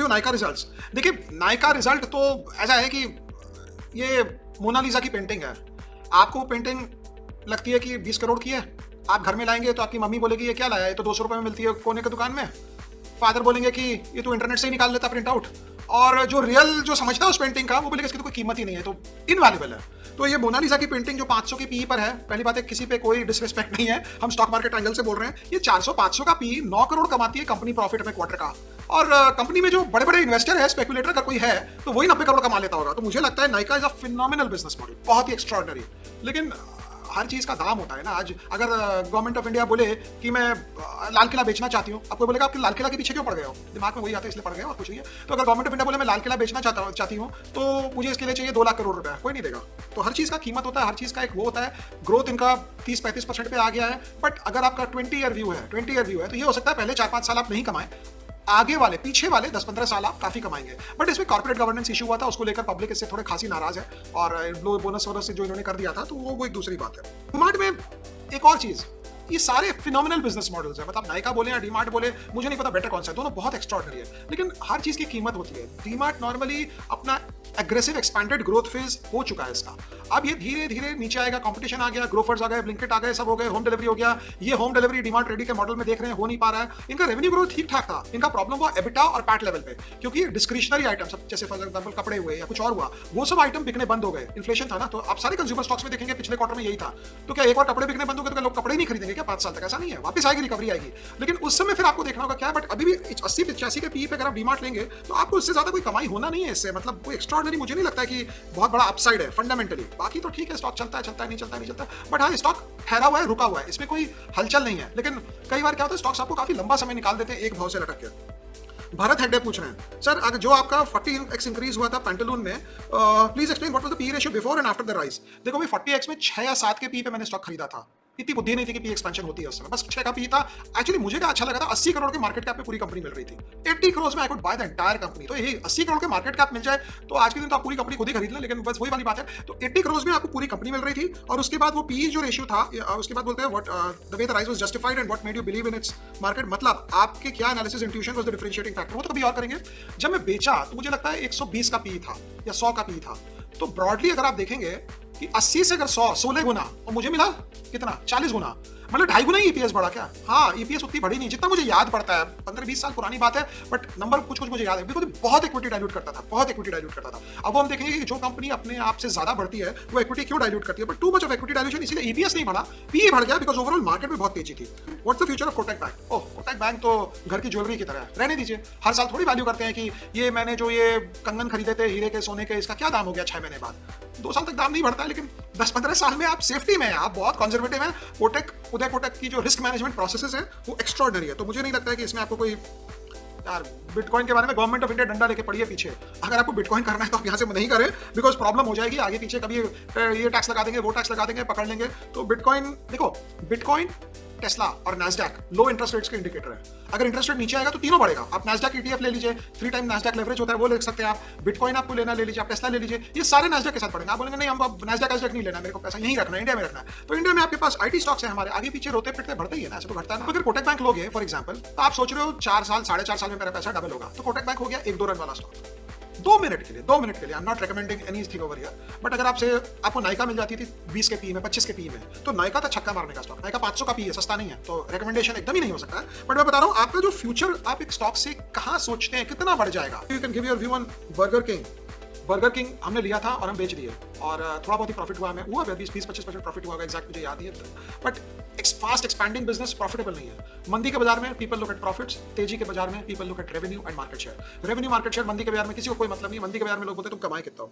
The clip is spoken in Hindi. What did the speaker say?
Review Nykaa results. देखिए नायका रिजल्ट तो ऐसा है कि ये मोनालिसा की पेंटिंग है। आपको वो पेंटिंग लगती है कि 20 करोड़ की है, आप घर में लाएंगे तो आपकी मम्मी बोलेगी ये क्या लाया, ये तो 200 रुपये में मिलती है कोने की दुकान में। फादर बोलेंगे कि ये तो इंटरनेट से ही निकाल लेता प्रिंट आउट। और जो रियल जो समझता है उस पेंटिंग का वो बोलेगा इसकी तो कोई कीमत ही नहीं है, तो इनवैल्यूएबल है। तो ये मोनालिसा की पेंटिंग जो 500 की पी पर है, पहली बात है किसी पे कोई डिसरिस्पेक्ट नहीं है, हम स्टॉक मार्केट एंगल से बोल रहे हैं। ये 400-500 का पी 9 करोड़ कमाती है कंपनी प्रॉफिट में क्वार्टर का। और कंपनी में जो बड़े बड़े इन्वेस्टर है, स्पेकुलेटर अगर कोई है तो वही 90 करोड़ कमा लेता होगा। तो मुझे लगता है Nykaa is a phenomenal business model, बहुत ही एक्स्ट्राऑर्डिनरी। लेकिन हर चीज का दाम होता है ना। आज अगर गवर्नमेंट ऑफ इंडिया बोले कि मैं लाल किला बेचना चाहती हूँ, आपको बोलेगा आपके लाल किला के पीछे क्यों पड़ गए हो, दिमाग में वही आता है इसलिए पड़ गए और कुछ नहीं है। तो अगर गवर्नमेंट ऑफ इंडिया बोले मैं लाल किला बेचना चाहती हूँ तो मुझे इसके लिए चाहिए 2 लाख करोड़ रुपए, कोई नहीं देगा। तो हर चीज का कीमत होता है, हर चीज का एक वो होता है। ग्रोथ इनका 30-35% पे आ गया है, बट अगर आपका 20 ईयर व्यू है तो ये हो सकता है पहले 4-5 साल आप नहीं कमाए, आगे वाले पीछे वाले 10-15 साल आप काफी कमाएंगे। बट इसमें कॉर्पोरेट गवर्नेंस इशू हुआ था, उसको लेकर पब्लिक इससे थोड़े खासी नाराज है। और बोनस वोनस से जो इन्होंने कर दिया था तो वो एक दूसरी बात है। डीमार्ट में एक और चीज, ये सारे फिनोमिनल बिजनेस मॉडल्स हैं, मतलब नायका बोले या डीमार्ट बोले, मुझे नहीं पता बेटर कौन सा है, दोनों बहुत एक्स्ट्राऑर्डिनरी है। लेकिन हर चीज की कीमत होती है। डीमार्ट नॉर्मली अपना एग्रेसिव एक्सपेंडेड ग्रोथ फेज हो चुका है इसका। अब ये धीरे धीरे नीचे आएगा, कंपटीशन आ गया, ग्रोफर्स आ गए, ब्लिंकिट आ गए, सब हो गए, होम डिलीवरी हो गया। ये होम डिलीवरी डीमार्ट रेडी के मॉडल में देख रहे हैं हो नहीं पा रहा है। इनका रेवेन्यू ग्रोथ ठीक ठाक था, इनका प्रॉब्लम हुआ एबिटा और पैट लेवल पे, क्योंकि डिस्क्रिशनरी आइटम सब जैसे फॉर एग्जांपल कपड़े हुए या कुछ और हुआ, वो सब आइटम बिकने बंद हो गए। इन्फ्लेशन था ना, तो आप सारे कंज्यूमर स्टॉक्स में देखेंगे पिछले क्वार्टर में यही था। तो क्या एक बार कपड़े बिकने बंद हो गए तो लोग कपड़े नहीं खरीदेंगे क्या 5 साल तक? ऐसा नहीं है, वापस आएगी, रिकवरी आएगी। लेकिन उस समय फिर आपको देखना होगा क्या। बट अभी भी 80-85 के पी पे अगर आप डीमार्ट लेंगे तो आपको इससे ज्यादा कोई कमाई होना नहीं है इससे, मतलब कोई एक्स्ट्राऑर्डिनरी मुझे नहीं लगता है कि बहुत बड़ा अपसाइड है फंडामेंटली। बाकी तो ठीक है, स्टॉक चलता है नहीं चलता, बट हाँ स्टॉक ठहरा हुआ है, रुका हुआ है, इसमें कोई हलचल नहीं है। लेकिन कई बार क्या होता है स्टॉक्स आपको काफी लंबा समय निकाल देते हैं एक भाव से लटक के। भरत हेगड़े पूछ रहे हैं सर, अगर जो आपका 40x इंक्रीज हुआ था पैंटालून में, please explain what was the P ratio before and after the rise. देखो भाई 40x में 6 या 7 के पी पे मैंने स्टॉक खरीदा था, इतनी बुद्धि नहीं थी कि पी एक्सपेंशन होती है उस समय, बस 6 का पी था। एक्चुअली मुझे क्या अच्छा लगा था, 80 करोड़ के मार्केट कैप पे पूरी कंपनी मिल रही थी। 80 करोड़ में I could by the entire company. तो यही 80 करोड़ के मार्केट कैप मिल जाए तो आज के दिन तो आप पूरी कंपनी खुद ही खरीद लें। लेकिन बस वही वाली बात है, तो 80 करोड़ में आपको पूरी कंपनी मिल रही थी। और उसके बाद वो पी जो रेशियो था, उसके बाद बोलते हैं what the way the rise was justified and what made you believe in its market, मतलब आपके क्या analysis intuition was the differentiating factor. वो तो कभी और करेंगे। जब मैं बेचा तो मुझे लगता है 120 का पी था या 100 का पी था। तो ब्रॉडली अगर आप देखेंगे कि 80 से अगर 100 16 गुना और मुझे मिला कितना 40 गुना, मतलब 2.5 गुना ही ईपीएस बढ़ा क्या? हाँ ईपीएस उतनी बढ़ी नहीं जितना मुझे याद पड़ता है, 15-20 साल पुरानी बात है, बट नंबर कुछ मुझे याद है। बिकॉज बहुत इक्विटी डाइल्यूट करता था। अब हम देखेंगे कि जो कंपनी अपने आप से ज्यादा बढ़ती है वो इक्विटी क्यों डाइल्यूट करती है, but too much of equity dilution, इसीलिए ईपीएस नहीं बढ़ा, पी बढ़ गया बिकॉज ओवरऑल मार्केट में बहुत तेजी थी। What's the future of Kotak bank? Oh Kotak bank तो घर की ज्वेलरी की तरह है, रहने दीजिए। हर साल थोड़ी वैल्यू करते हैं कि ये मैंने जो ये कंगन खरीदे थे हीरे के सोने के, इसका क्या दाम हो गया 6 महीने बाद। 2 साल तक दाम नहीं बढ़ता है, लेकिन 10-15 साल में आप सेफ्टी में हैं, आप बहुत कंजर्वेटिव हैं। उदय कोटक की जो रिस्क मैनेजमेंट प्रोसेसेस है वो एक्स्ट्राऑर्डिनरी है। तो मुझे नहीं लगता है कि इसमें आपको कोई, यार बिटकॉइन के बारे में गवर्नमेंट ऑफ इंडिया डंडा लेके पड़ी है पीछे। अगर आपको बिटकॉइन करना है तो आप यहाँ से नहीं करें, बिकॉज प्रॉब्लम हो जाएगी आगे पीछे, कभी ये टैक्स लगा देंगे, वो टैक्स लगा देंगे, पकड़ लेंगे। तो बिटकॉइन देखो, बिटकॉइन, टेस्ला और नैस्डैक लो इंटरेस्ट रेट्स के इंडिकेटर है। अगर इंटरेस्ट रेट नीचे आएगा तो तीनों बढ़ेगा। आप नैस्डैक ईटीएफ ले लीजिए, 3 टाइम नैस्डैक लेवरेज होता है, वो ले सकते हैं आप। बिटकॉइन आपको लेना ले लीजिए, आप टेस्ला ले लीजिए, ये सारे नैस्डैक के साथ बढ़ेंगे। आप बोलेंगे नहीं हम नैस्डैक नहीं लेना, मेरे को पैसा यहीं रखना है, इंडिया में रखना है। तो इंडिया में आपके पास आईटी स्टॉक्स है, हमारे आगे पीछे रोते पिटते बढ़ते ही है ना, ऐसे तो घटता है ना। अगर कोटक बैंक लोगे फॉर एग्जांपल, तो आप सोच रहे हो 4 साल 4.5 साल में मेरा पैसा डबल होगा, तो कोटक बैंक हो गया 1-2 रन वाला स्टॉक 2 मिनट के लिए। I am not recommending anything over here, but अगर आपको नायका मिल जाती थी 20 के पी में, 25 के पी में, तो नायका था छक्का मारने का स्टॉक। नायका 500 का पी है, सस्ता नहीं है, तो रिकमेंडेशन एकदम ही नहीं हो सकता है। बट मैं बता रहा हूँ आपका जो फ्यूचर, आप एक स्टॉक से कहाँ सोचते हैं, कितना बढ़ जाएगा। You can give your view on burger king हमने लिया था और हम बेच दिए, और थोड़ा बहुत ही प्रॉफिट हुआ हमें, हुआ 20-25% प्रॉफिट हुआ, एग्जैक्ट मुझे याद नहीं है। But fast expanding business profitable नहीं है। मंदी के बाजार में पीपल लुक एट प्रॉफिट्स, तेजी के बाजार में people look at revenue and market share. Revenue market share मंदी के बाजार में किसी को कोई मतलब नहीं। मंदी के बाजार में लोग बोलते हैं तुम कमाए कितना हो,